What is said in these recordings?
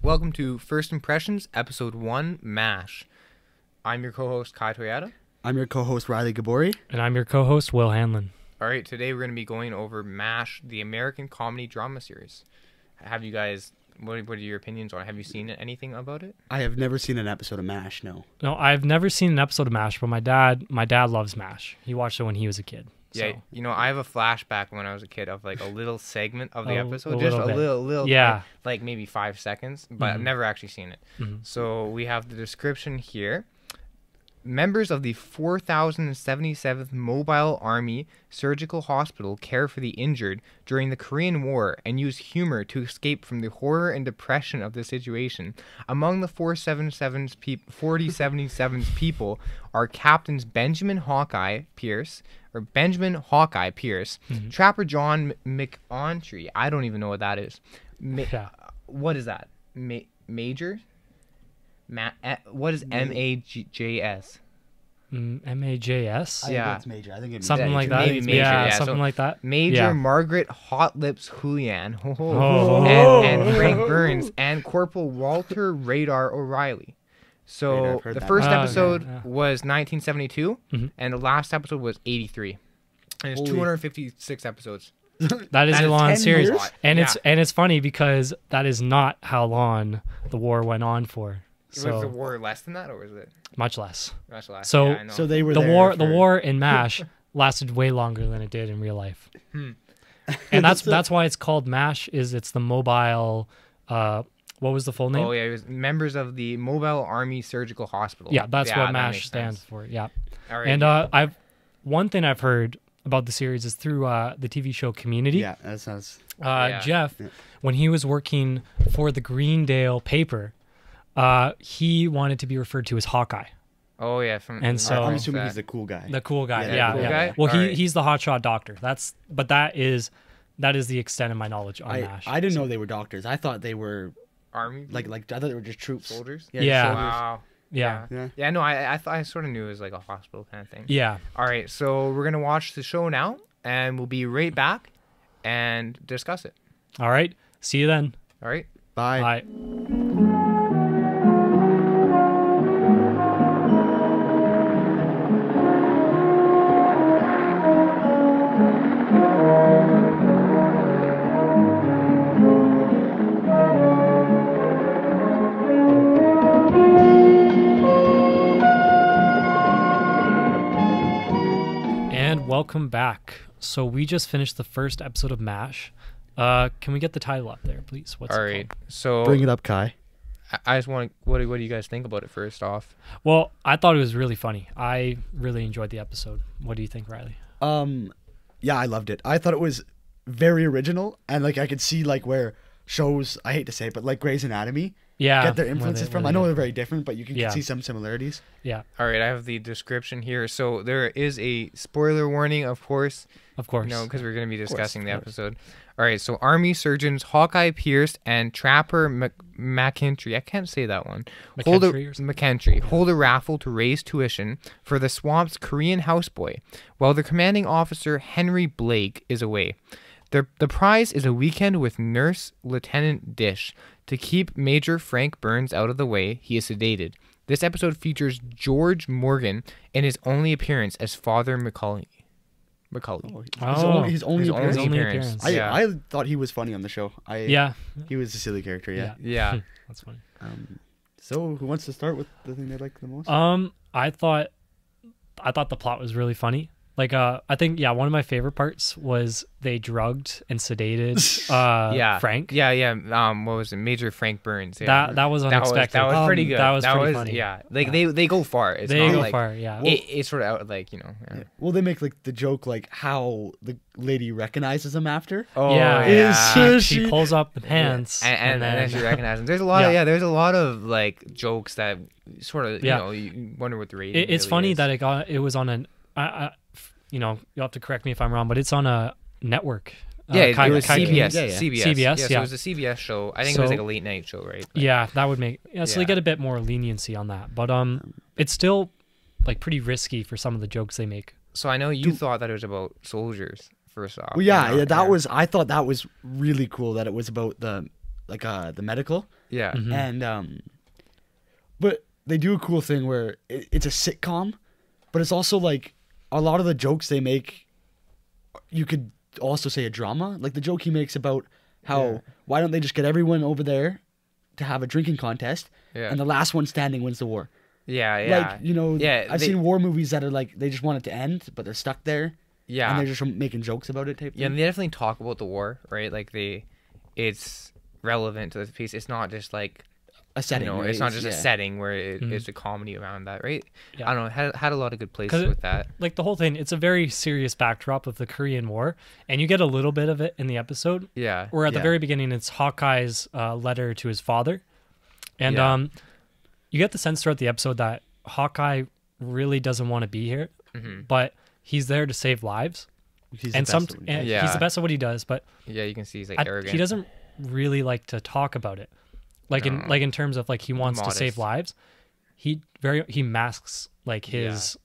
Welcome to First Impressions, Episode 1, MASH. I'm your co-host, Kai Toyota. I'm your co-host, Riley Gabori. And I'm your co-host, Will Hanlon. All right, today we're going to be going over MASH, the American comedy drama series. Have you guys, what are your opinions on it? Have you seen anything about it? I have never seen an episode of MASH, no. No, I've never seen an episode of MASH, but my dad loves MASH. He watched it when he was a kid. Yeah, So. you know, I have a flashback when I was a kid of like a little segment of the A episode, just a little bit. little, Yeah. like maybe 5 seconds, but I've never actually seen it. So we have the description here. Members of the 4077th Mobile Army Surgical Hospital care for the injured during the Korean War and use humor to escape from the horror and depression of the situation. Among the 4077's people are Captains Benjamin Hawkeye Pierce, Trapper John McEntry. I don't even know what that is. Yeah. What is that? Major? What is MAJS? MAJS? I think Yeah. it's major. I think it's Something like that. maybe major, yeah. Something So like that. Major Yeah. Margaret Hot Lips Julian Oh. and Frank Burns and Corporal Walter Radar O'Reilly. Radar, So I've heard the that. first Oh, okay, episode yeah. was 1972 and the last episode was 83. And it's Holy- 256 episodes. That is That a is long 10 series. years? And Yeah. it's funny because that is not how long the war went on for. Was the So war less than that or was it much less. much less? So- Yeah, I know. So they were The there war for- in MASH lasted way longer than it did in real life. And that's why it's called MASH, it's the mobile what was the full name? Oh yeah, it was members of the Mobile Army Surgical Hospital. Yeah, that's what that MASH makes stands sense. for. Yeah. All right. And one thing I've heard about the series is through the TV show Community. Yeah, that sounds... Yeah. Jeff, when he was working for the Greendale paper, he wanted to be referred to as Hawkeye, Oh yeah, And so- I'm assuming he's the cool guy. the cool guy. Yeah, Yeah, the cool guy? Well, All right. he's the hotshot doctor. That is the extent of my knowledge on MASH. I didn't know they were doctors. I thought they were, Army I thought they were just troops. soldiers. Yeah. just soldiers. Wow. Yeah. Yeah. Yeah, no, I thought I sort of knew it was like a hospital kind of thing. Yeah. All right, so we're gonna watch the show now, and we'll be right back and discuss it. All right. See you then. All right. Bye. Bye. And welcome back. So we just finished the first episode of MASH. Can we get the title up there, please? What's All it right. called? So Bring it up, Kai. I just want to. What do you guys think about it first off? Well, I thought it was really funny. I really enjoyed the episode. What do you think, Riley? Yeah, I loved it. I thought it was very original, and I could see where shows, I hate to say it, but Grey's Anatomy Yeah. get their where influences they- from. where I they know get- they're very different, but you can Yeah. see some similarities. Yeah, All right, I have the description here. So there is a spoiler warning, of course. of course. No, because we're going to be discussing the of course. episode. All right, so Army surgeons Hawkeye Pierce and Trapper McEntry, I can't say that one, McEntry or something? McEntry hold a raffle to raise tuition for the swamp's Korean houseboy, while the commanding officer Henry Blake is away. The prize is a weekend with Nurse Lieutenant Dish. To keep Major Frank Burns out of the way, he is sedated. This episode features George Morgan in his only appearance as Father Macaulay. Oh. His only His appearance. only appearance. Yeah. I thought he was funny on the show. Yeah. He was a silly character, yeah. Yeah. That's funny. So who wants to start with the thing they like the most? I thought the plot was really funny. I think one of my favorite parts was they drugged and sedated Frank. Yeah. What was it? Major Frank Burns. Yeah. That was unexpected. That was pretty good. That was pretty funny. Yeah. They go far. It's They not go like, far, yeah. It's sort of out yeah. Yeah. Well, they make the joke how the lady recognizes him after. Oh yeah. yeah. She pulls up the pants And then she recognizes him. There's a lot there's a lot of jokes that sort of you wonder what the rating it's really funny is. that it was on an you'll have to correct me if I'm wrong, but it's on a network. It was Kai- CBS. Yeah, yeah. CBS, So yeah. it was a CBS show. I think it was So- like a late night show, right? Yeah, that would make so they Yeah. get a bit more leniency on that. But it's still pretty risky for some of the jokes they make. So I know you thought that it was about soldiers first off. Well, yeah, that was. I thought that was really cool that it was about the medical. Yeah. Mhm. And but they do a cool thing where it's a sitcom, but it's also like a lot of the jokes they make. You could also say a drama, like the joke he makes about how why don't they just get everyone over there to have a drinking contest, and the last one standing wins the war. Yeah, yeah. Like, you know, I've seen war movies that are like they just want it to end, but they're stuck there. Yeah. And they're just making jokes about it type thing. Yeah, and they definitely talk about the war, right? Like it's relevant to the piece. It's not just like a setting. You know, right? it's not just a setting where it's a comedy around that, right? I don't know. Had a lot of good places with that. Like the whole thing, it's a very serious backdrop of the Korean War, and you get a little bit of it in the episode. Yeah. Where at the very beginning, it's Hawkeye's letter to his father, and you get the sense throughout the episode that Hawkeye really doesn't want to be here, but he's there to save lives. He's the best at what he does, but you can see he's like arrogant. He doesn't really like to talk about it. In terms of like he wants to save lives, he masks like his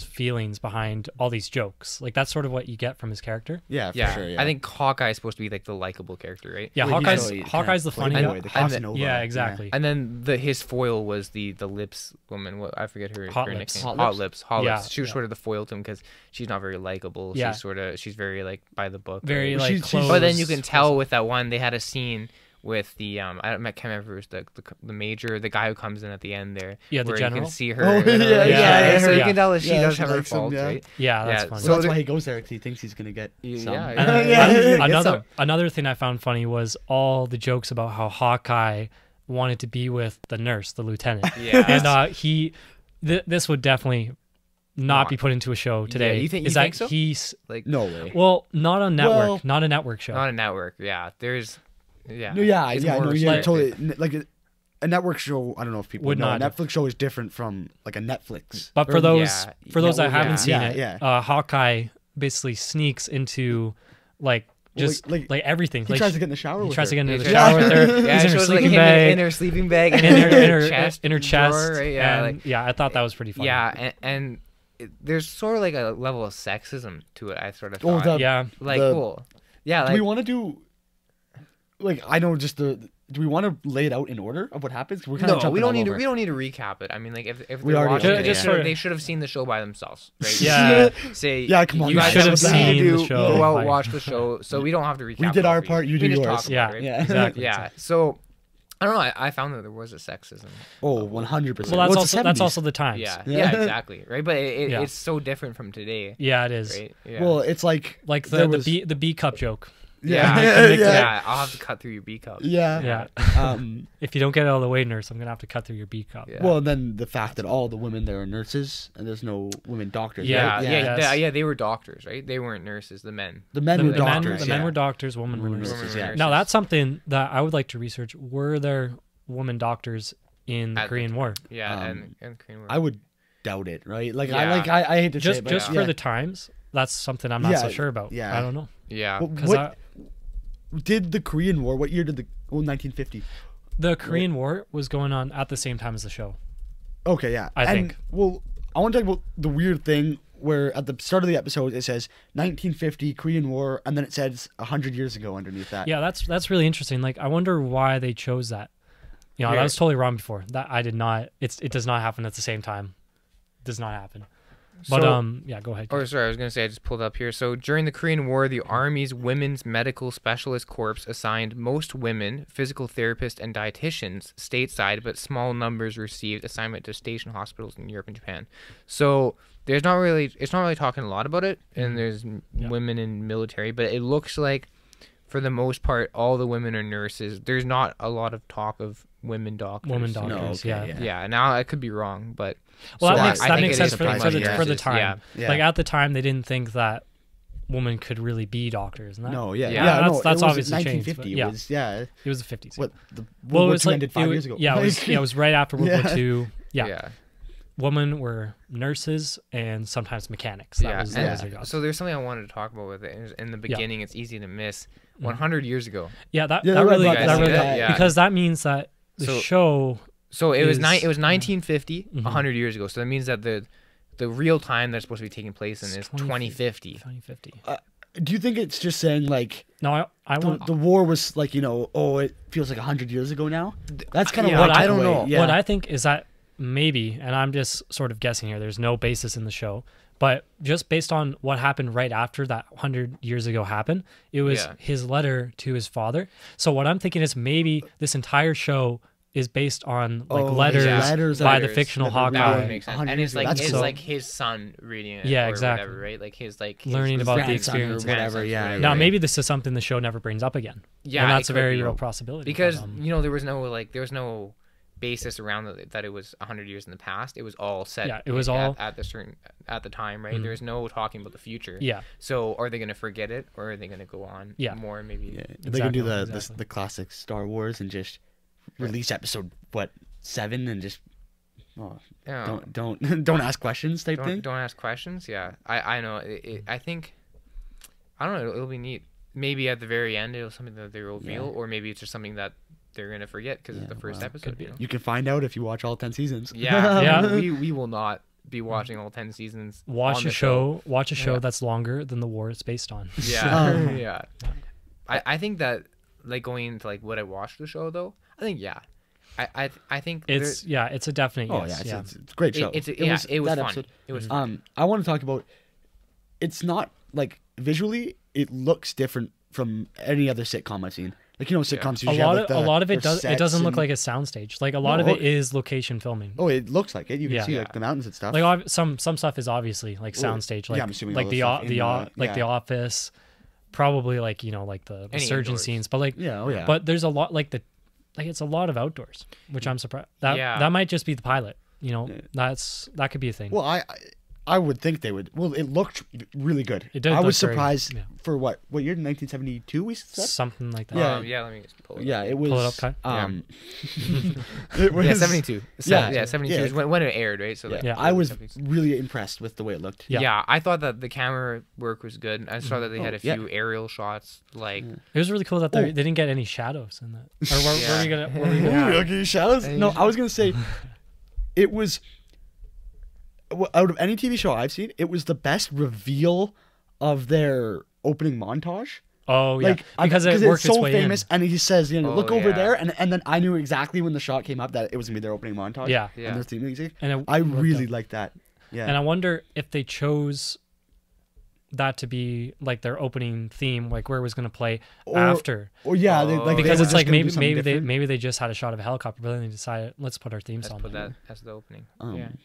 feelings behind all these jokes. Like that's sort of what you get from his character. Yeah, for sure. Yeah. I think Hawkeye is supposed to be like the likable character, right? Yeah, Hawkeye's the funny boy, the Casanova. Yeah, exactly. Yeah. And then his foil was the lips woman. I forget her Lips. nickname. Hot Lips. Yeah, She was sort of the foil to him because she's not very likable. Yeah. she's very like by the book. Very right? like close. But then you can tell with that one they had a scene with the I can't remember if it was the major, the guy who comes in at the end there. Yeah, the where general. You can see her. Oh, So you can tell that she does have her faults, right? Yeah, that's funny. So that's why he goes there, because he thinks he's gonna get some. Another thing I found funny was all the jokes about how Hawkeye wanted to be with the nurse, the lieutenant. Yeah. And this would definitely not be put into a show today. Yeah, you think so? He's like no way. Well, not on network, not a network show. Not a network. Yeah, there's. Yeah. No, totally. Restricted. Like a network show. I don't know if people would know. not. A Netflix show is different from like a Netflix. But for those that haven't seen it, yeah. Hawkeye basically sneaks into like just like everything. He tries to get in the shower. He tries to get into the her. shower with her. Yeah, He's in her sleeping bag, and in her chest. Drawer, right? Yeah, and, I thought that was pretty funny. Yeah, and there's sort of like a level of sexism to it. I sort of thought. Do we want to do? Like I know just do we want to lay it out in order of what happens? We're kind of we don't need to recap it. I mean, like if we they're watching already it, they should have seen the show by themselves, right? Yeah. Come on, you guys have seen the show. Go out, watch the show, so we don't have to recap. We did our part. You do yours. Yeah, exactly. Yeah. So I don't know. I found that there was a sexism. Oh, 100%. Well, that's also the times. Yeah, exactly. Right, but it's so different from today. Yeah, it is. Right? Yeah. Well, it's like the B cup joke. I'll have to cut through your B cup. Yeah. If you don't get it out of the way, nurse, I'm gonna have to cut through your B cup. Yeah. Well, then the fact that all the women there are nurses and there's no women doctors. Yeah, right? they were doctors, right? They weren't nurses. The men. The men were doctors. The men were doctors. Women were nurses. Yeah. Now that's something that I would like to research. Were there women doctors in the Korean War? Yeah, and the Korean War. I would doubt it, right? Like I hate to say it, but just for the times. That's something I'm not so sure about. Yeah. I don't know. Yeah. What did the Korean War? What year did 1950? The Korean War was going on at the same time as the show. Okay, yeah. I think. Well, I want to talk about the weird thing where at the start of the episode it says 1950 Korean War, and then it says 100 years ago underneath that. Yeah, that's really interesting. Like, I wonder why they chose that. You know, that was totally wrong before. That I did not. It does not happen at the same time. It does not happen. But go ahead. Oh, sorry, I was gonna say I just pulled up here. So during the Korean War, the Army's Women's Medical Specialist Corps assigned most women, physical therapists, and dietitians stateside, but small numbers received assignment to station hospitals in Europe and Japan. So it's not really talking a lot about it, and there's women in military, but it looks like for the most part all the women are nurses. There's not a lot of talk of women doctors. Yeah. Now I could be wrong, but that makes sense for the time. Yeah. Like at the time, they didn't think that women could really be World War II. That's obviously changed. 1950. It was the 50s. What the World War II ended 5 years ago. Yeah, it was right after World War II. Yeah. Women were nurses and sometimes mechanics. That was their job. So there's something I wanted to talk about with it. In the beginning, it's easy to miss. 100 years ago. Yeah, that really because that means that the show. So it was 1950, 100 years ago. So that means that the real time that's supposed to be taking place in is 2050. 2050. do you think it's just saying like No, I want the war was like, it feels like 100 years ago now? That's kind of Yeah, what I took don't away. know. Yeah. What I think is that maybe, and I'm just sort of guessing here, there's no basis in the show, but just based on what happened right after that 100 years ago happened, it was Yeah. his letter to his father. So what I'm thinking is maybe this entire show is based on like Oh, letters, yeah. Letters by that the fictional that were That Hawkeye. would Yeah. make sense. 100 And it's like That's it's cool. like his son reading it, Yeah, or exactly. whatever, right? Like his Learning about the grandson or experience. whatever, grandsons, yeah, whatever, Now, right? maybe this is something the show never brings up again. Yeah, and it that's a could very be. real possibility. because but, there was no basis around that it was 100 years in the past. It was all set. Yeah, it was at, all- at the time, right? There's no talking about the future. yeah, So are they going to forget it, or are they going to go on Yeah. more? Maybe. Yeah. They can do Exactly. the classic Star Wars and just release episode 7 and just Yeah. don't ask questions type thing. Don't ask questions. Yeah, I know. I think I don't know. It'll be neat. Maybe at the very end, it'll something that they reveal, Yeah. or maybe it's just something that they're gonna forget because it's the first well, episode. could be. You know? You can find out if you watch all 10 seasons. Yeah, Yeah. We will not be watching all 10 seasons. watch on a the show. Watch a show Yeah. that's longer than the war it's based on. Yeah, yeah. I think that like going into like would I watch the show though? I think yeah. I think It's it's a definite Oh yes. yeah, it's a great show. it was that fun. episode- It was fun. I want to talk about. It's not like visually, it looks different from any other sitcom I've seen. Like sitcoms A usually lot have, of like, a lot of their it does. It sets doesn't look and- like a soundstage. Like a lot of No, it is location filming. Oh, it looks like it. You can Yeah. see Yeah. like the mountains and stuff. Like some stuff is obviously like Oh, soundstage. Like yeah, I'm assuming like all the the stuff in the- like the yeah. Office, probably like like the Any surgeon indoors. scenes. But like Yeah, oh yeah. but there's a lot like it's a lot of outdoors, which I'm surprised. Yeah. That might just be the pilot. Yeah. That could be a thing. well, I would think they would. Well, it looked really good. It did I look was very good, surprised yeah. for what year? 1972 we said. Something like that. yeah. Yeah, let me just pull it. Yeah, it was. Pull it up, Kai. It was Yeah, 72. Yeah. 72 Yeah. is when it aired, right? So Yeah. like, Yeah. I was 72. really impressed with the way it looked. Yeah. Yeah, I thought that the camera work was good. I saw that they had a yeah. few aerial shots, like It was really cool that they didn't get any shadows in that. Or were we gonna? Were we gonna Ooh, okay, shadows. No, I was gonna say, it was out of any TV show I've seen, it was the best reveal of their opening montage. oh yeah, Like because it it's worked its so way famous, and he says, Oh, look over yeah. there, and then I knew exactly when the shot came up that it was gonna be their opening montage. Yeah. Yeah. and their theme music. in. And it I worked really out. liked that. Yeah, And I wonder if they chose that to be like their opening theme, like where it was going to play after. or yeah, they, like they Because were it's just like gonna do maybe something different. maybe they just had a shot of a helicopter, but then they decided let's put our theme let's song. put on. that as the opening. Um,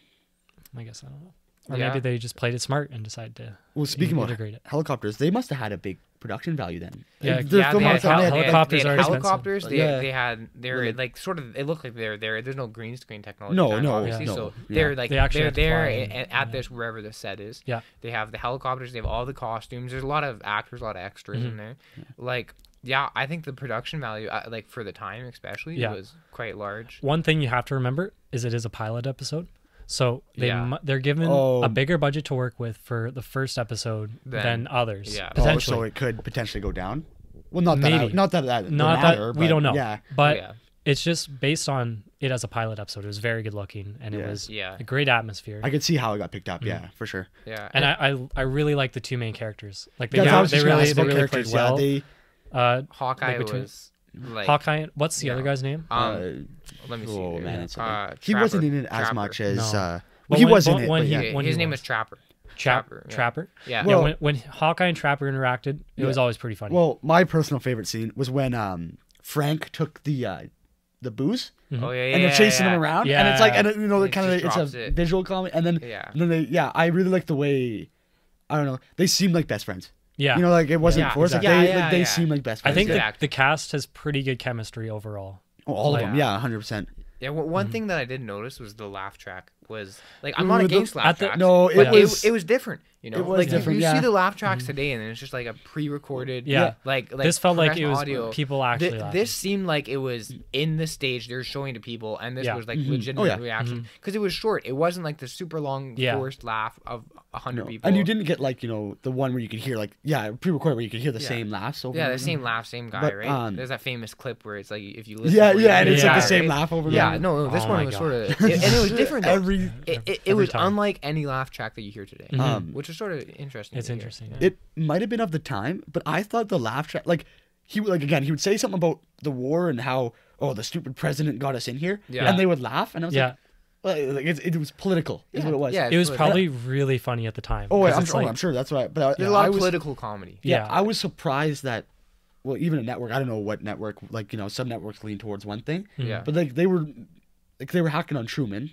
I guess I don't know. Or Yeah. maybe they just played it smart and decided to Well, speaking about integrate it. helicopters, they must have had a big production value then. Yeah, Like, the Yeah, film they on had, film, they had- helicopters they had are expensive. helicopters. They, Yeah. they had they're Really? like sort of. It looked like they're there. There's no green screen technology. No, back, no, obviously. no, So yeah. they're like They actually they're had to there fly at, and- this wherever the set is. Yeah. They have the helicopters. They have all the costumes. There's a lot of actors, a lot of extras Mm-hmm. in there. Like yeah, I think the production value, like for the time especially, Yeah. was quite large. One thing you have to remember is it is a pilot episode. So Yeah. they're given Oh. a bigger budget to work with for the first episode than others. yeah. Oh, Potentially. so it could potentially go down. Well, not Maybe. that not that would Not matter, that we but don't know. Yeah, But Yeah. it's just based on it as a pilot episode. It was very good looking and it Yeah. was Yeah. a great atmosphere. I could see how it got picked up. Mm-hmm. Yeah, for sure. Yeah. and I really like the two main characters. Like they, That's what I was they just gonna really ask they about really played characters. well. Yeah, they Hawkeye between- was like Hawkeye. What's the Yeah. other guy's name? let me see. oh here. man, it's he Trapper. wasn't in it as Trapper. much as. No. Well, But he when- was in when- it. when but he- yeah. when His he name was. was Trapper. Trapper. yeah. Trapper. Yeah. Yeah. Well- When Hawkeye and Trapper interacted, it was always pretty funny. Well, my personal favorite scene was when Frank took the booze Oh yeah, yeah. and they're chasing yeah. him around, and it's like, Yeah. and it, He kind of just it's drops a it. visual comedy, and then Yeah. I really like the way, I don't know, they seem like best friends. yeah. Like it wasn't Yeah, forced. Like exactly. they, Yeah, like, they yeah. seem like best I friends. think Good the, acting. the cast has pretty good chemistry overall. all of them. Yeah. Yeah, 100%. Yeah, one thing that I did notice was the laugh track was like I'm not Ooh, against laugh at the- tracks. No, but it was. it was different. You know, it was like different, you yeah. see the laugh tracks today, and then it's just like a pre-recorded. Yeah. like This felt like it professional was audio. people actually laughing. This seemed like it was in the stage they're showing to people, and this Yeah. was like legitimate yeah. reaction because it was short. It wasn't like the super long Yeah. forced laugh of 100 No. people. And you didn't get like the one where you could hear pre-recorded where you could hear the Yeah. same laughs over. Yeah, and the over. same laugh, same guy, But, right? There's that famous clip where it's like if you listen. Yeah, for yeah, and it, it's like the same right? laugh over and Yeah, over. no, this Oh one my was God. sort of, and it was different. Though. Every It every was time. unlike any laugh track that you hear today, which is sort of interesting. It's to hear. interesting. Yeah. It might have been of the time, but I thought the laugh track, like he would say something about the war and how the stupid president got us in here, Yeah. and they would laugh, and I was Yeah. like it was political, is Yeah. what it was. Yeah. It was But- probably really funny at the time. Oh, 'cause I'm it's sure. like- I'm sure that's right. But There's a lot I of was, political comedy. Yeah. I was surprised that, well, even a network. I don't know what network. Like some networks lean towards one thing, Yeah. but they were hacking on Truman.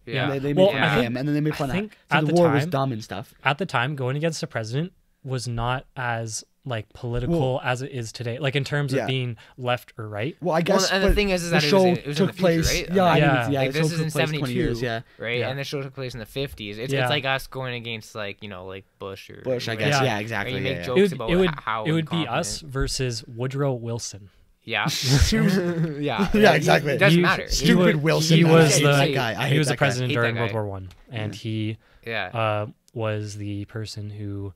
Yeah. And they Well, made fun I of think- him, and then they made fun I of think so at the the war was time- dumb and stuff. At the time, going against the president was not as like political as it is today. Like in terms Yeah. of being left or right. Well, I guess. and the but thing is the that it show was in the took future, place. right? Yeah, I mean, Yeah. yeah. Like the this show is in took place 20 years. 72, Yeah, right? Yeah. And the show took place in the 50s. It's Yeah. like us going against like like Bush or Bush, I whatever. guess. Yeah. Yeah, Or exactly. you make yeah, jokes about how it would be incompetent. us versus Woodrow Wilson. Yeah. yeah. yeah. Yeah, exactly. It doesn't He- matter. Stupid Wilson. He I was hate the that guy. I he hate was the that guy. president Hate during that World guy. War One, and he Yeah. was the person who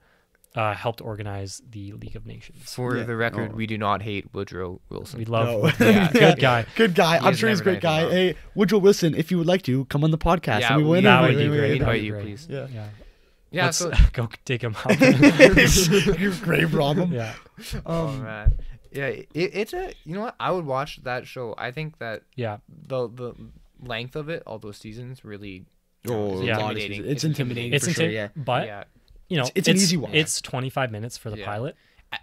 helped organize the League of Nations. For Yeah. the record, Oh. we do not hate Woodrow Wilson. We love No. Woodrow. Yeah. Good guy. Good guy. He I'm has sure he's a never great done guy. anything wrong. Hey, Woodrow Wilson, if you would like to come on the podcast, Yeah, and we will that would interview be you. great. We That'd invite be you, great. please. Yeah. Yeah. Yeah. Let's So, go dig him out. Grave problem. Yeah. oh man. Yeah. It's a. You know what? I would watch that show. I think that Yeah. the length of it, all those seasons, really. Oh, is Yeah. intimidating. It's intimidating It's for sure. insane. Yeah. But Yeah. you know, It's an easy watch. It's 25 minutes for the Yeah. pilot.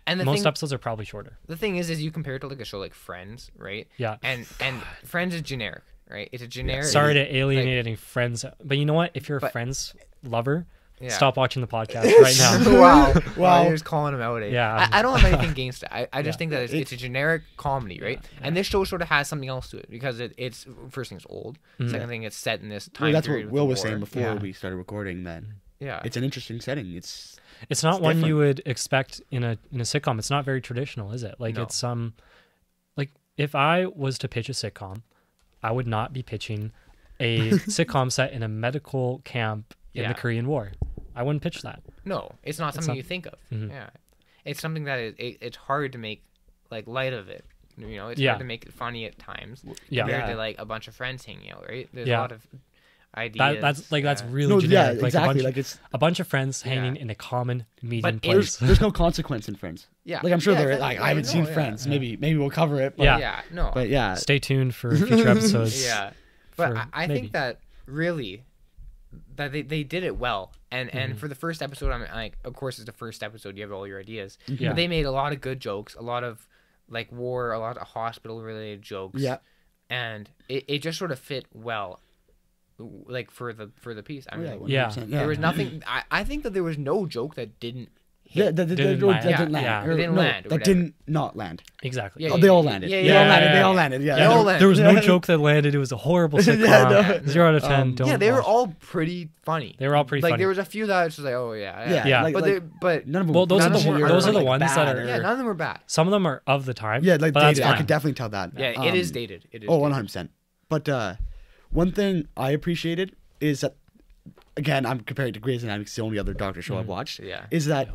And the Most thing, episodes are probably shorter. the thing is you compare it to like a show like Friends, right? Yeah. And Friends is generic, right? It's a generic. Sorry to alienate any friends, but you know what? If you're a But- Friends lover, Yeah. stop watching the podcast right now. wow. Wow. You're just calling him out. Eh? Yeah. I don't have anything against it. I just Yeah. think that it's a generic comedy, right? And this show sort of has something else to it because it's first thing it's old. Second thing it's set in this time Well, that's period. what with Will the was war. saying before Yeah. we started recording. That Yeah. it's an interesting setting. It's not one different. you would expect in a sitcom. It's not very traditional, is it? Like No. it's like if I was to pitch a sitcom, I would not be pitching a sitcom set in a medical camp in Yeah. the Korean War. I wouldn't pitch that. No, it's not something not- you think of. Mhm. Yeah, it's something that it's hard to make like light of it. You know, it's Yeah. hard to make it funny at times. Yeah. compared Yeah. to like a bunch of friends hanging out, right? There's Yeah. a lot of ideas. That's yeah. really No, generic. yeah, Like exactly. a Like bunch, it's a bunch of friends Yeah. hanging in a common meeting But place. there's no consequence in Friends. Yeah. Like I'm sure Yeah, there. exactly. Like I haven't No, seen yeah. Friends. Maybe we'll cover it. But, Yeah. Yeah, no. But yeah. Stay tuned for future episodes. Yeah, but for- I maybe. think that really that they did it well, and for the first episode, I'm like, of course, it's the first episode. You have all your ideas, Yeah. but they made a lot of good jokes, a lot of like war, a lot of hospital related jokes. Yeah. and it just sort of fit well, like for the piece. I mean, Yeah. like, 100%, there was nothing. I think that there was no joke that didn't Yeah, hit. that Didn't land. didn't land. Yeah. Or, It didn't no, land or That whatever. didn't not land. Exactly. Yeah, Oh, they all landed. Yeah, They yeah, all yeah, landed. yeah, They yeah. all landed. Yeah. They all no. landed. There was no Yeah. joke that landed. It was a horrible sitcom. no. 0 out of 10. Don't Yeah, they were watch. all pretty funny. They were all pretty like funny. there was a few that I was just like, oh yeah, Yeah. Yeah. but None of them. Well, those are the- none of them those are the like, ones that bad are- or- yeah, none of them were bad. Some of them are of the time. Yeah, like but that's dated. I fine. could definitely tell that. Yeah, it is dated. It is. Oh, dated. 100%. But one thing I appreciated is that, again, I'm comparing it to Grey's Anatomy 'cause it's the only other doctor show I've watched. Yeah. Is that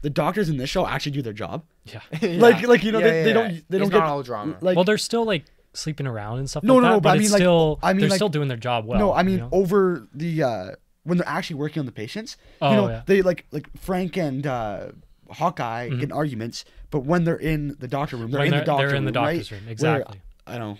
the doctors in this show actually do their job? Yeah. Like you know, Yeah, they yeah, don't yeah. they don't It's get not all drama. like Well, they're still like sleeping around and stuff No, like no, that. no, but I it's mean, like, still, I mean, they're like- still doing their job well. no, I mean you know? over the when they're actually working on the patients. Oh, you know, yeah. they like Frank and Hawkeye get in arguments, but when they're in the doctor room, they're When in the they're- doctor they're in the room, right? doctor's room, Where, exactly. I don't know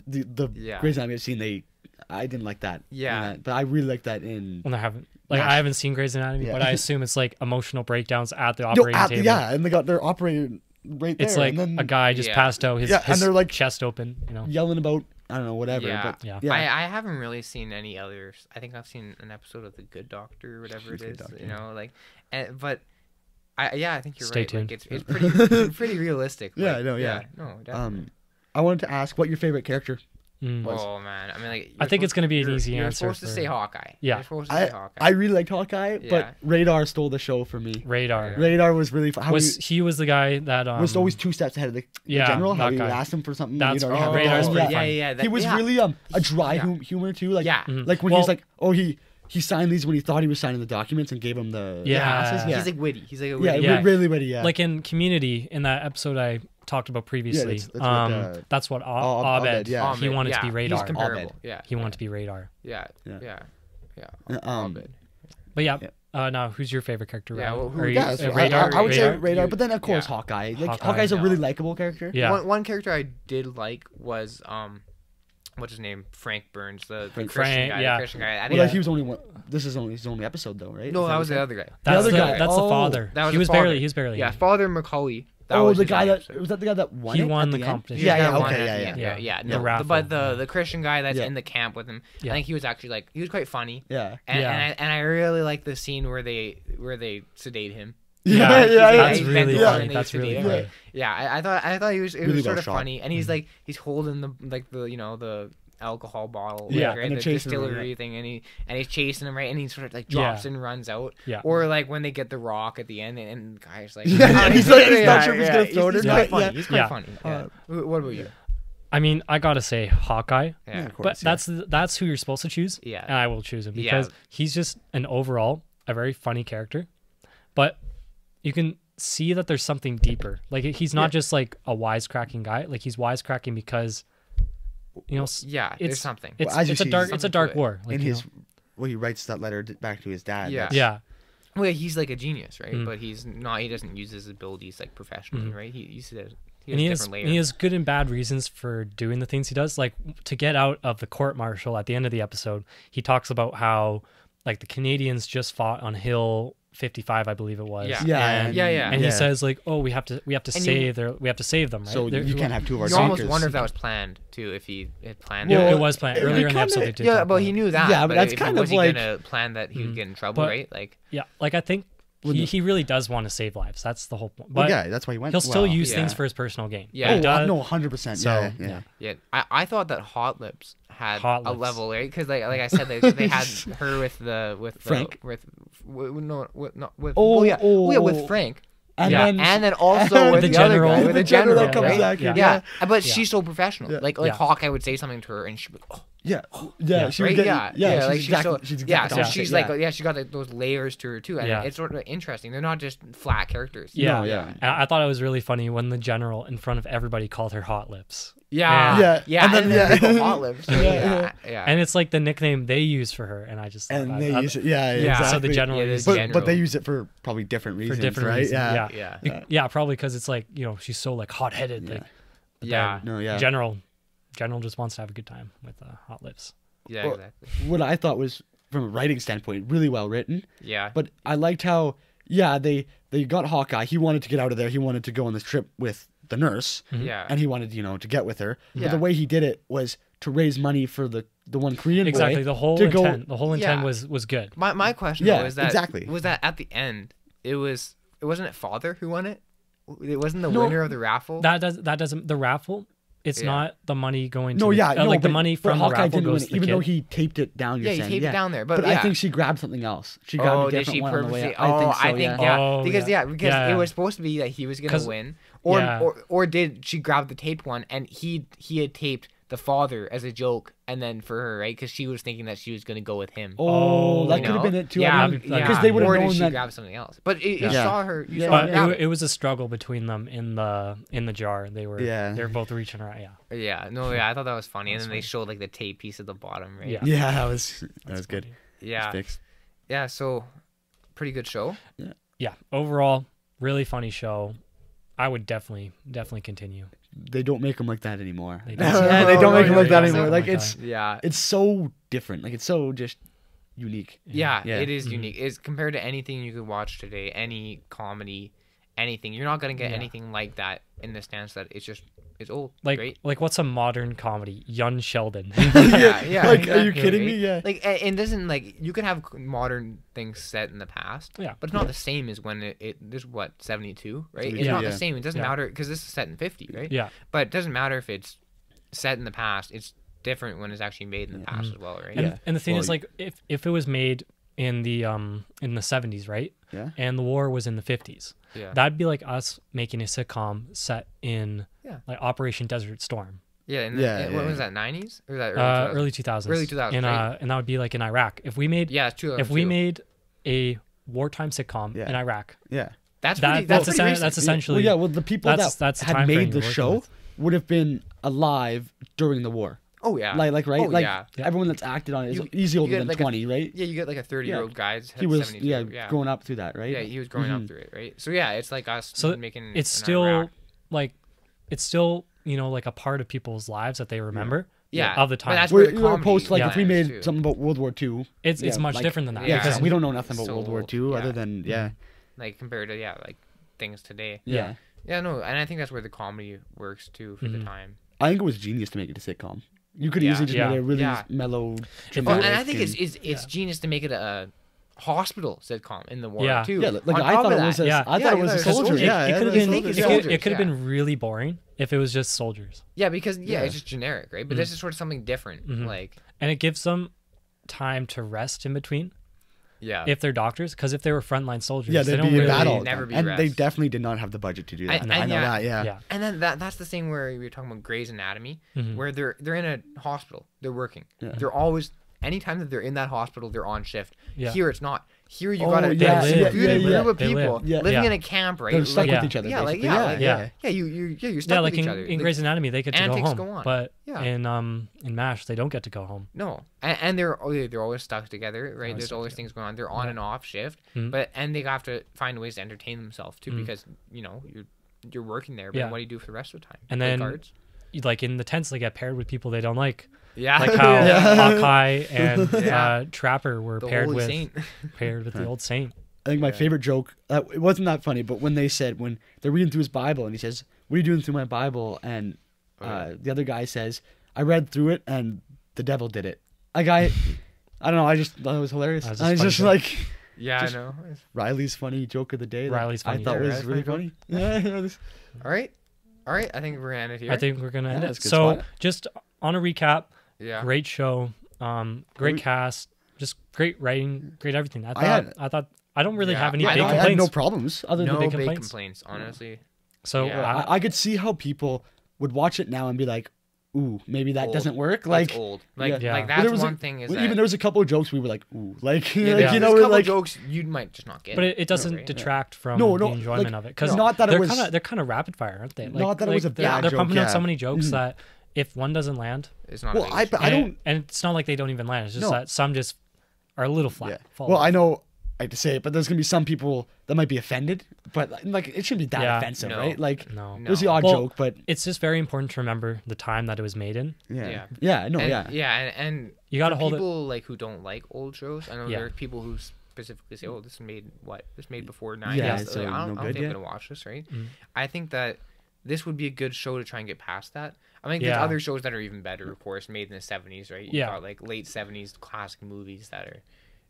the Yeah. Grey's Anatomy I've seen I didn't like that. Yeah. But I really like that in when they're having like Yeah. I haven't seen Grey's Anatomy, Yeah. but I assume it's like emotional breakdowns at the No, operating table. yeah, and they're operating right there. It's like and then a guy just Yeah. passed out, his, Yeah, and his they're, like, chest open, you know. yelling about I don't know whatever. Yeah. But Yeah. yeah. I haven't really seen any others. I think I've seen an episode of The Good Doctor or whatever it Good is. Doctor. You know, like, but I think you're Stay right. tuned. Like, it's pretty pretty realistic. Yeah, like, no, yeah. no, definitely. I wanted to ask what your favorite character. Mm. Oh man, I mean, like, I think it's gonna be an easy You're answer supposed to for- say Hawkeye. Yeah. You're supposed to say I Hawkeye. really liked Hawkeye, Yeah. but Radar stole the show for me. Radar. Radar was really fun. He was the guy that was always 2 steps ahead of the yeah, general. How that you guy. asked him for something. That's- and he'd already oh, have it Radar's all. pretty yeah, funny. yeah. He was yeah. really a dry Yeah. humor too. Like Yeah. like when Well- he's like, he signed these when he thought he was signing the documents and gave him the Yeah. passes. Yeah, He's like witty. He's like a yeah, witty. Yeah. really witty. Yeah, like in Community in that episode I talked about previously. that's what, that's what Abed, Abed. yeah. He wanted to be He's Radar. comparable. Abed. Yeah. He wanted to be Radar. Yeah. Yeah. Yeah. Um, But yeah, Yeah. now who's your favorite character? Yeah, Ryan? well, who- Are you- Yeah, that's right. Radar. I would say Radar. Radar, but then of course Yeah. Hawkeye. Like Hawkeye, Hawkeye's a no. really likable character. Yeah. One character I did like was what's his name? Frank Burns, the Frank- Christian guy. yeah. The Christian guy. I Well, think like, he was only one. This is only his only episode though, right? no, Is that was what the you're other guy. That's other the guy. That's the Oh, father. that was he the was father. barely. He was barely. Yeah, in it. Father Macaulay. That Oh, was the his guy name, that so- was that the guy that won. He it won at the end? competition. Yeah, He yeah, got one okay, at yeah, the yeah. end. Yeah. yeah. The No, raffle. but the Christian guy that's Yeah. in the camp with him, Yeah. I think he was actually like he was quite funny. Yeah. And, Yeah. and I really like the scene where they sedate him. Yeah, yeah, that's He's really bent over funny. and they That's sedate really him. funny. Yeah, I thought he was Really sort well of shot. funny, and he's like he's holding the the alcohol bottle, Yeah, like, right, and the they're chasing him, distillery thing, and he's chasing him, right, and he sort of like drops Yeah. and runs out, Yeah. or like when they get the rock at the end, and the guy's like, Yeah, he's like- he's not sure if he's gonna throw it or he's not, quite funny. yeah. He's quite Yeah. funny. Yeah. What about you? I mean, I gotta say Hawkeye. Yeah. of But course, yeah. that's who you're supposed to choose. Yeah. And I will choose him Yeah. because he's just an overall a very funny character. But you can see that there's something deeper. Like he's not just like a wisecracking guy. Like he's wisecracking because Yeah, there's something. It's Well, as you it's a see, dark there's it's a something dark to it. war. Like, in you his know. well, he writes that letter back to his dad. Yeah. that's- Yeah. Well, he's like a genius, right? Mm. But he's not. He doesn't use his abilities like professionally, Mhm. right? He says And he has different layers. he has good and bad reasons for doing the things he does. Like to get out of the court martial at the end of the episode, he talks about how like the Canadians just fought on Hill 55, I believe it was. Yeah. Yeah, And, Yeah. and he says like, "Oh, we have to And you- save them, right?" So They're- you can't have two of our You almost speakers. wonder if that was planned too. If he had planned Yeah, it. it was planned it earlier in the kinda- episode. They did Yeah, talk but about he it. knew that. Yeah, but that's if kind was of he like- gonna plan that he would get in trouble, But- right? Like, Yeah, like I think When the- he really does want to save lives. That's the whole point. Well, But yeah, that's why he went. he'll still well, use yeah. things for his personal gain. Yeah. Oh, He does- no, 100%. So, Yeah, yeah. yeah. yeah, I thought that Hot Lips had Hot a Lips. level, right? Because like I said, they had her with Frank? with Frank. And Yeah. then And then also and with the the other general- guy, with the general general, that comes right? back Yeah. in, Yeah, but Yeah. she's so professional. Yeah. Like Yeah. Hawkeye would say something to her, and she'd be, oh, yeah, Yeah. she right? would get, Yeah, like she's she's so, she's yeah. exactly So opposite, she's like, yeah, she got like, those layers to her too, and Yeah. it's sort of interesting. They're not just flat characters. Yeah, No, yeah. And I thought it was really funny when the general in front of everybody called her Hot Lips. Yeah, Yeah. yeah, And and then- then yeah. people Hot Lips. Yeah. And it's like the nickname they use for her, and I just thought and that- they that- use it. Yeah, Yeah. exactly. so the general Yeah, uses the it general. but they use it for probably different for reasons, different right? reasons. Yeah. Yeah, Yeah. yeah, probably because it's like she's so like hot headed. Yeah. Like, but Yeah. then No, yeah. General just wants to have a good time with Hot Lips. Yeah, Well, exactly. What I thought was, from a writing standpoint, really well written. Yeah. But I liked how, yeah, they got Hawkeye. He wanted to get out of there. He wanted to go on this trip with the nurse, Yeah. and he wanted, to get with her. Yeah. But the way he did it was to raise money for the one Korean Exactly. boy. The whole to go- intent. The whole intent Yeah. was good. My question Yeah, though is that exactly. was that at the end it wasn't it Father who won it? It wasn't the No. winner of the raffle. That doesn't the raffle. It's Yeah. not the money going. No, to yeah, the, no, like the but- money but from the Hawkeye raffle didn't goes win, to the even kid. though he taped it down. You're Yeah, he saying, taped it down there, but I yeah. think she grabbed something else. She grabbed a did different she one on the way purposely? out. I think so. yeah. Oh, because yeah. because Yeah. it was supposed to be that he was gonna 'Cause- win, or, yeah. or did she grab the taped one and he had taped the father as a joke, and then for her, right? Because she was thinking that she was gonna go with him. Oh, that you could have know? been it too. Yeah, I mean, yeah. because they would or have did known she that. grab something else? But it Yeah. saw her. You Yeah. saw But her grab it was a struggle between them in the jar. They were Yeah. they're both reaching around. Yeah. Yeah, no, yeah, I thought that was funny, and then they showed like the tape piece at the bottom, right? Yeah. Yeah, that was good. funny. yeah, Fixed. yeah. So, pretty good show. Yeah. Overall, really funny show. I would definitely continue. They don't make them like that anymore. They They don't. don't No, make them no, like that no, anymore. no, Like no, it's Yeah, it's so different. Like it's so just unique. yeah, Yeah. it is Mhm. unique. It's compared to anything you could watch today, any comedy, anything. You're not gonna get Yeah. anything like that in the stance that it's old, Like right? like what's a modern comedy? Young Sheldon. yeah. Like, are you exactly, kidding right? me? Yeah. Like, and doesn't like you could have modern things set in the past, Yeah. but it's not the same as when this is what 72, right? It's 72, not yeah. the same. It doesn't Yeah. matter because this is set in 50, right? Yeah. But it doesn't matter if it's set in the past. It's different when it's actually made in the past as well, right? And, Yeah. and the thing Well, is, like, if it was made in the 70s, right? Yeah. And the war was in the 50s. Yeah. That'd be like us making a sitcom set in Yeah. like Operation Desert Storm. Yeah. And Yeah, what yeah. was that? 90s or was that Early 2000s. Early 2000s, And right? and that would be like in Iraq. If we made Yeah, it's true. if we made a wartime sitcom Yeah. in Iraq, Yeah. That's that's pretty recent. essentially Well, yeah, well, the people that's that the had time frame made the you're working show with. would have been alive during the war. Oh yeah. Like right? Oh, like yeah. everyone that's acted on it is You- easy you older get than like a- 20, right? Yeah, you get like a 30-year-old guy. He was 70s, yeah, growing up through that, right? Yeah, he was growing up through it, right? So yeah, it's like us So making. it's an still Iraq. like it's still like a part of people's lives that they remember. Yeah, Of the but time. that's We're, where the we're comedy opposed to, like if we is, made too. something about World War II. It's yeah, much like- different than that. Yeah, Yeah, because we don't know nothing about So World War old, II yeah. other than like compared to like things today. yeah. Yeah, no, and I think that's where the comedy works too for the time. I think it was genius to make it a sitcom. You could Yeah. easily just Yeah. made it really Yeah. mellow. Well, dramatic, and I think and- it's genius to make it a hospital sitcom in the war Yeah. too. yeah, like On I top thought of it was that, a, Yeah. I Yeah, thought it was yeah, a there's soldier. soldiers. Yeah, it yeah, could have there's been soldiers, it yeah. could- it could have yeah. been really boring if it was just soldiers, yeah, because Yeah. it's just generic, right? But this is sort of something different. Like and it gives them time to rest in between yeah, if they're doctors. Because if they were frontline soldiers, Yeah, they they'd don't be in really battle, all the never time. be and they rest. definitely did not have the budget to do that. And- I and know yeah. that. Yeah. Yeah. And then that's the thing where we were talking about Grey's Anatomy, where they're in a hospital, they're working, they're always anytime that they're in that hospital, they're on shift. Yeah. Here it's not. Here you Oh, gotta yeah, it's yeah, a good yeah, group of they people live. Yeah. living Yeah. in a camp, right? They're stuck Like, with each other. yeah, like basically. yeah, yeah. you're stuck like with each in, other. in Like, Grey's Anatomy, they get to go antics home, go on. but Yeah. in MASH, they don't get to go home. No, and they're always stuck together, right? Always There's stuck always things going on. They're on and off shift, Mhm. but and they have to find ways to entertain themselves too, because you're working there. But Yeah. what do you do for the rest of the time? And Play then cards? Like in the tents, they get paired with people they don't like, Yeah, like how Yeah. Hawkeye and Yeah. Trapper were the paired Holy with Saint. the old Saint. I think my favorite joke, it wasn't that funny, but when they said, when they're reading through his Bible and he says, "What are you doing through my Bible?" And the other guy says, "I read through it and the devil did it." I don't know, I just thought it was hilarious. That's just I was funny just joke. like, Yeah, Just- I know. Riley's funny joke of the day. that Riley's funny I thought joke. was Riley's really funny funny. Yeah, All right. I think we're gonna end it here. I think we're gonna end Yeah, it. that's a good So spot. just on a recap, yeah. great show, great We- cast, just great writing, great everything. had- I thought I don't really Yeah. have any Yeah, big I had complaints. no problems other than No big big complaints. complaints, honestly. So Yeah. I could see how people would watch it now and be like, "Ooh, maybe that Old. doesn't work." That's Like, old. Like Yeah. like But there that's was one a- thing is well, that even there was a couple of jokes we were like, "Ooh," like, yeah, like there's you know, a we're couple like, jokes you might just not get. but it doesn't right? detract from No, the no, enjoyment like, of it because not that it was- they're kind of rapid fire, aren't they? Like, Not that it was a they're- bad They're joke, pumping out so yeah. many jokes that if one doesn't land, It's not. well, a big I don't. and it's not like they don't even land. It's just No. that some just are a little flat. Yeah. fall Well, off. I know I hate to say it, but there's gonna be some people that might be offended, but like it shouldn't be that Yeah. offensive, No. right? Like, No. it was the odd Well, joke, but It's just very important to remember the time that it was made in. yeah, Yeah. no, and, yeah. and You got to for hold it. people like who don't like old shows. I know Yeah. there are people who specifically say, "Oh, this was made before 90s." Yeah, Like, so I no don't good think I'm yet. gonna watch this, right? Mm. I think that this would be a good show to try and get past that. I mean, Yeah. there's other shows that are even better, of course, made in the 70s, right? You've Yeah. got like late 70s classic movies that are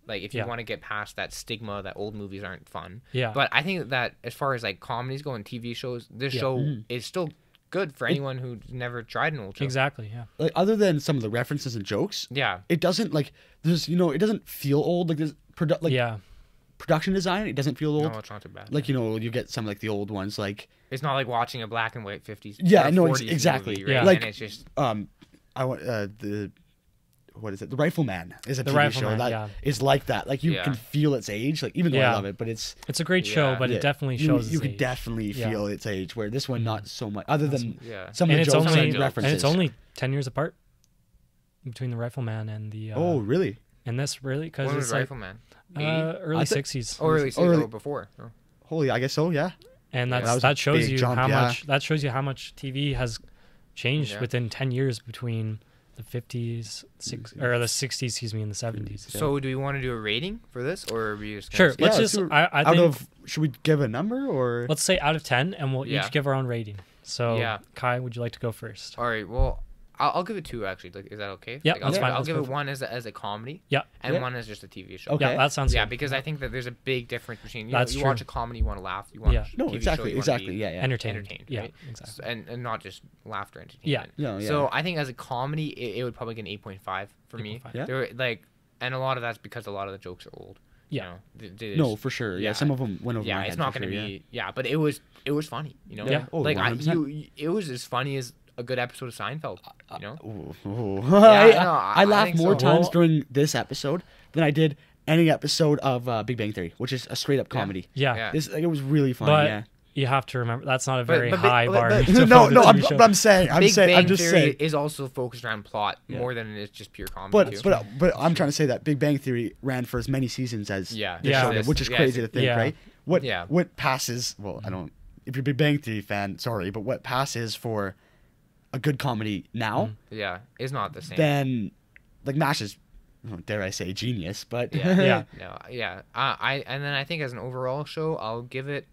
like, if you Yeah. want to get past that stigma that old movies aren't fun. Yeah. But I think that as far as like comedies go and TV shows, this Yeah. show is still good for anyone who's never tried an old show. Exactly. Yeah. Like other than some of the references and jokes, Yeah. it doesn't like there's it doesn't feel old. Like there's Yeah. production design, it doesn't feel old. No, it's not too bad. Like you get some like the old ones like It's not like watching a black and white 50s. Yeah, or no, 40s exactly. movie, right? Yeah. Like- and it's just I want the what is it? The Rifleman is a The TV show Rifleman, that is like that. Like you Yeah. can feel its age. Like even though I Yeah. love it, but it's It's a great show, Yeah. but yeah, it definitely you, shows you its could age. definitely Yeah. feel its age. Where this one not so much. Other than yeah. some of and the it's jokes only and references. and it's only 10 years apart between the Rifleman and the oh really? and this really because When was it's like Rifleman? 80? early I thi- 60s. Oh, early, Oh, really? before. Oh. Holy, I guess so. Yeah. And Yeah, that's that was a that shows big you jump, how yeah. much that shows you how much TV has changed Yeah. within 10 years between the 50s or the 60s, excuse me, and the 70s. So, do we want to do a rating for this, or are we just gonna Sure, skip let's it? just so I out think of should we give a number or let's say out of 10 and we'll Yeah. each give our own rating. So, Yeah. Kai, would you like to go first? All right. Well, I'll give it 2 actually. Like, is that okay? Yeah, Like, that's I'll, fine, I'll that's give it perfect. 1 as a comedy. Yeah. And Yeah. 1 as just a TV show. Okay. Yeah, that sounds Yeah, good. because I think that there's a big difference between you That's watch true. a comedy, you want to laugh. You watch Yeah. a no TV exactly show, you wanna be yeah yeah entertained. Yeah, right? exactly. And not just laughter entertainment. Yeah. No, yeah. So I think as a comedy, it would probably get an 8.5 for me. 8.5. Yeah. There were, like, and a lot of that's because a lot of the jokes are old. Yeah. no for sure yeah, yeah. some of them went over Yeah, my it's head not for going to sure, be. Yeah, but it was funny. You know. Yeah. Oh, Like 100%. it was as funny as a good episode of Seinfeld. You know. Ooh, ooh. I know, I I laughed think more so. times Well- during this episode than I did any episode of Big Bang Theory, which is a straight up comedy. Yeah. Yeah. This like, it was really funny. But Yeah. you have to remember that's not a very but- high but- bar. but- to No, put no, a I'm, TV show. but I'm saying, Big Bang I'm just Theory saying. is also focused around plot Yeah. more than it's just pure comedy. But too. I'm trying to say that Big Bang Theory ran for as many seasons as Yeah. the Yeah. show did, which is Yeah, crazy to think, yeah. right? What Yeah. what passes? Well, I don't. If you're a Big Bang Theory fan, sorry, but what passes for a good comedy now, yeah, it's not the same. then like MASH is, dare I say, genius. But Yeah. Yeah. No, yeah. And then I think as an overall show, I'll give it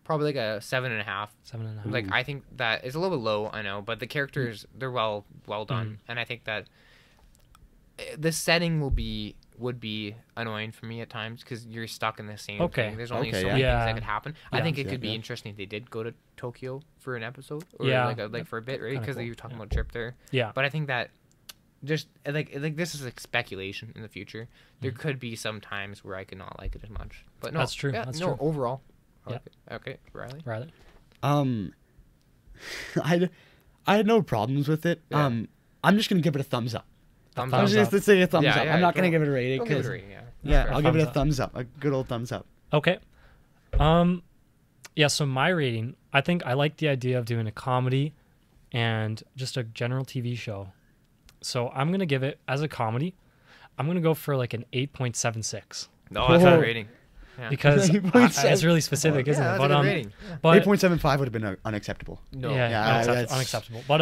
probably like a 7.5. 7.5. Like I think that it's a little bit low, I know, but the characters they're well done, and I think that the setting would be annoying for me at times because you're stuck in the same Okay. thing. There's only Okay, so yeah. many Yeah. things that could happen. I Yeah. think it Yeah, could be yeah. interesting if they did go to Tokyo for an episode or Yeah. like for a bit, right? Kinda Because cool. you were talking Yeah. about a trip there. Yeah. But I think that just like this is like speculation in the future. There could be some times where I could not like it as much. But no, That's true, Yeah, that's no, true. overall, I Yeah. like it. Okay, Riley. Riley. I had no problems with it. Yeah. I'm just gonna give it a thumbs up. Thumbs Thumbs I'm just up. gonna say a thumbs Yeah, up. yeah, I'm not gonna don't- give it a rating Don't give it because a rating, yeah. yeah, fair. I'll give it a Thumbs up. thumbs up, a good old thumbs up. Okay. Yeah, so my rating, I think I like the idea of doing a comedy and just a general TV show. So I'm going to give it, as a comedy, I'm going to go for like an 8.76 No, that's not a Whoa. rating. Yeah. because 8.7. it's really specific, isn't yeah, it? that's a good rating. But 8.75 would have been unacceptable. No. yeah, Yeah, that's- unacceptable. But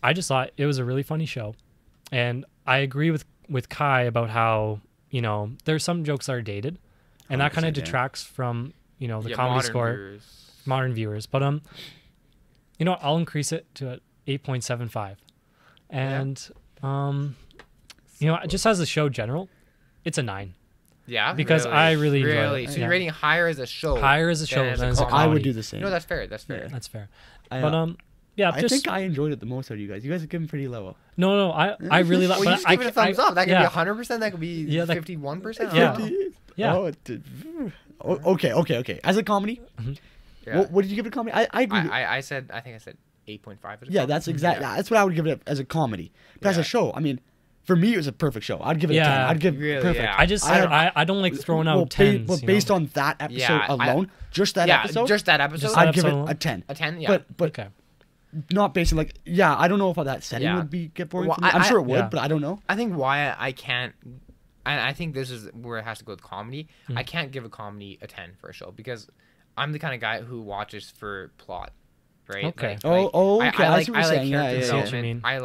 I just thought it was a really funny show, and I agree with Kai about how there's some jokes that are dated, and that kind of 100%, yeah. detracts from the Yeah, comedy modern score. viewers. Modern viewers. But I'll increase it to a 8.75. And just as a show general, it's a 9. Yeah, Because I really enjoy it. really. So Yeah. you're rating higher as a show. Higher as a show as than a as a comedy. I would comedy. do the same. No, that's fair. That's fair. Yeah. That's fair. I, But yeah, I just think I enjoyed it the most out of you guys. You guys are giving pretty low. no, I really like. Well, you just give it a thumbs up. That could yeah. be 100%. That could be Yeah, that- 51%. Yeah. Yeah. Oh, okay. As a comedy, Yeah. what did you give it a comedy? I agree. I think I said 8.5. as a yeah, comedy. that's exactly. Yeah. That's what I would give it as a comedy. But as Yeah. a show, I mean, for me, it was a perfect show. I'd give it a 10. Yeah. I'd give Really, perfect. yeah. I just I don't like throwing out well, 10s. well, based on that episode Yeah, alone, just that Yeah, episode, just that episode. Just I'd that give it episode a 10. a 10. Yeah. But okay. not based on like, yeah, I don't know if that setting Yeah. would get boring. Well, for me. I'm I- sure it would, yeah. but I don't know. I think why I can't, and I think this is where it has to go with comedy. Hmm. I can't give a comedy a 10 for a show because I'm the kind of guy who watches for plot, right? Okay. Okay, I see what you're saying. Yeah, character yeah, see what you development. mean. I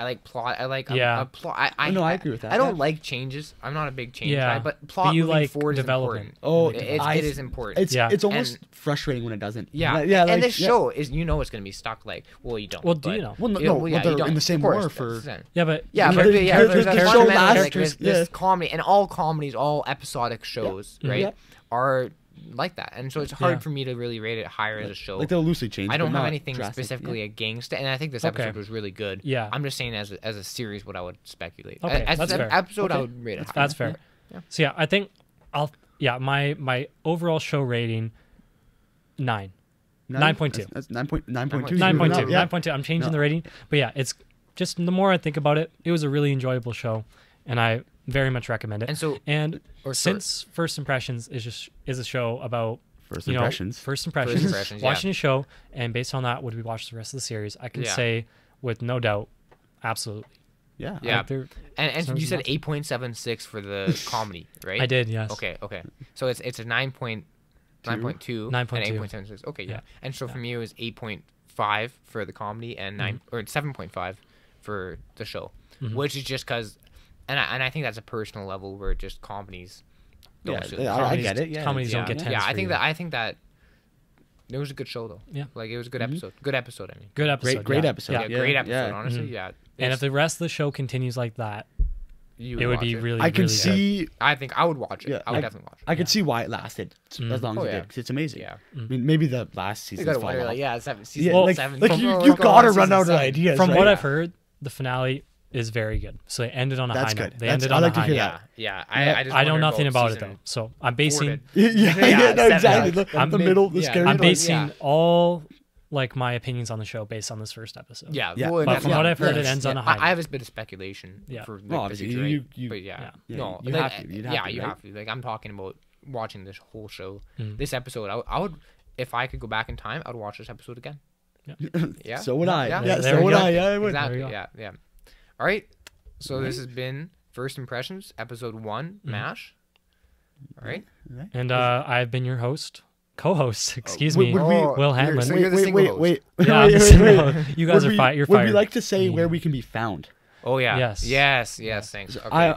like plot. I like Yeah. a plot. No, I agree with that, I don't yeah. like changes. I'm not a big change Yeah. guy, but plot But you moving like forward development. is Oh, important. I- It is important. It's Yeah. it's almost And- frustrating when it doesn't. yeah, yeah. and like, this yeah. show is it's gonna be stuck. Like, well, you don't. Well, do but- you know? Well, no, Yeah, no, well, yeah, they're you don't. in the same Of course, order that's for. the same. Yeah, but Yeah, The- but the- yeah, the- there's the a show fundamental, lasts like, just- this yeah. comedy, and all comedies, all episodic shows, right, Yeah. are like that, and so it's hard Yeah. for me to really rate it higher as a show. Like they'll loosely change. I don't but have not anything drastic, specifically yeah. against it, and I think this Okay. episode was really good. Yeah. I'm just saying as a series, what I would speculate. Okay, as that's an fair. episode, I Okay. would rate it. that's higher. fair. Yeah. So yeah, I think my overall show rating 9. 9.2. That's 9.2. 9.2. 9.2. Yeah. 9.2. I'm changing No. the rating. But yeah, it's just the more I think about it, it was a really enjoyable show, and I very much recommend it. And so, And or since First Impressions is a show about First you know, impressions. first impressions, impressions, yeah. watching a show, and based on that, would we watch the rest of the series? I can Yeah. say with no doubt, absolutely. Yeah. Yeah. Like, they're- and Sounds you said nuts. 8.76 for the comedy, right? I did, yes. Okay. So it's a 9.2 and 9.2. 8.76. Okay, yeah. Yeah. And so for me, it was 8.5 for the comedy and 9 or 7.5 for the show, which is just because, and I think that's a personal level where just comedies. Don't Yeah, really- I Comedies- get it. Yeah. comedies yeah, don't get 10s yeah. I for think you. that it was a good show though. Yeah. Like it was a good episode. Good episode. I mean. Good episode. Great yeah. episode. Yeah. Yeah, great yeah, episode. yeah. Honestly, Mhm. yeah. And It's- if the rest of the show continues like that, you it would watch be really, I can really see. I think I would watch it. Yeah, I would definitely watch it. I could see why it lasted as long as Oh, it yeah. did. 'Cause it's amazing. Yeah. I mean, maybe the last You season gotta fall wonder, off. like, yeah, seven, Yeah, season like, seven. like What's you going gotta on run season out of 7? ideas. From right? what I've heard, the finale is very good. So they ended on a That's high good. note. They That's- ended I on like a to high hear note. that. Yeah. Yeah. just I know wonder nothing about it season though. So I'm basing did. yeah, Yeah, no, seven. exactly. Yeah. The I'm middle, the yeah. scary I'm middle, middle. basing yeah. all like my opinions on the show based on this first episode. Yeah, Yeah. well, But from what I've heard, it yes, ends on a I high. have a bit of speculation. Yeah. For like, Well, the obviously, future, you- right? you- But yeah, Yeah, no, you like, have to. You'd have yeah, to, you right? have to. Like I'm talking about watching this whole show, Mm. this episode. I would, if I could go back in time, I would watch this episode again. Yeah. So would I. Yeah. Yeah, There so we would go. I. Yeah, I would. Exactly. There we go. Yeah, yeah. All right. So this has been First Impressions, episode 1, Mm-hmm. MASH. All right. And I've been your co-host, excuse would- me, would we- Will Hanlon. So you're the Wait, single wait, host. wait. Yeah, I'm Wait, the wait, single wait. host. You guys Would are we- fired. You're Would fired. we like to say Yeah. where we can be found? Oh yeah. Yes. Yes. Thanks. Okay.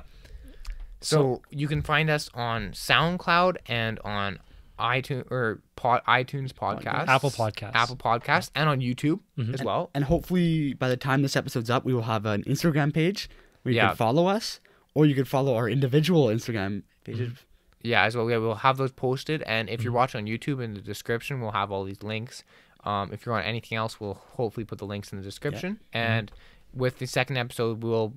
So you can find us on SoundCloud and on iTunes or iTunes podcast, Apple Podcasts. and on YouTube Mhm. as well. And hopefully, by the time this episode's up, we will have an Instagram page where you Yeah. can follow us, or you can follow our individual Instagram pages. Yeah, as well. Yeah, we'll have those posted, and if you're watching on YouTube, in the description, we'll have all these links. If you're on anything else, we'll hopefully put the links in the description. And with the second episode, we'll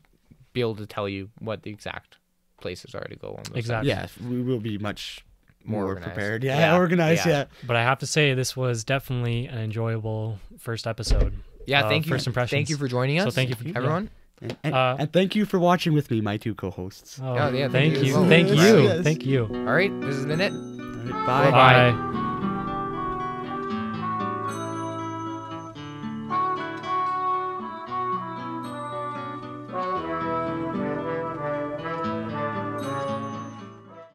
be able to tell you what the exact places are to go on. Those Exactly. Yeah, we will be much More more organized. prepared. Yeah, Yeah, organized. yeah. Yeah. But I have to say, this was definitely an enjoyable first episode. Yeah, thank you. First impressions. Thank you for joining us. So thank you for everyone. And thank you for watching with me, my two co-hosts. Oh, Yeah, thank thank you you. as well. Thank you. Yes. Thank you. All right, this has been it. All right, bye. Bye.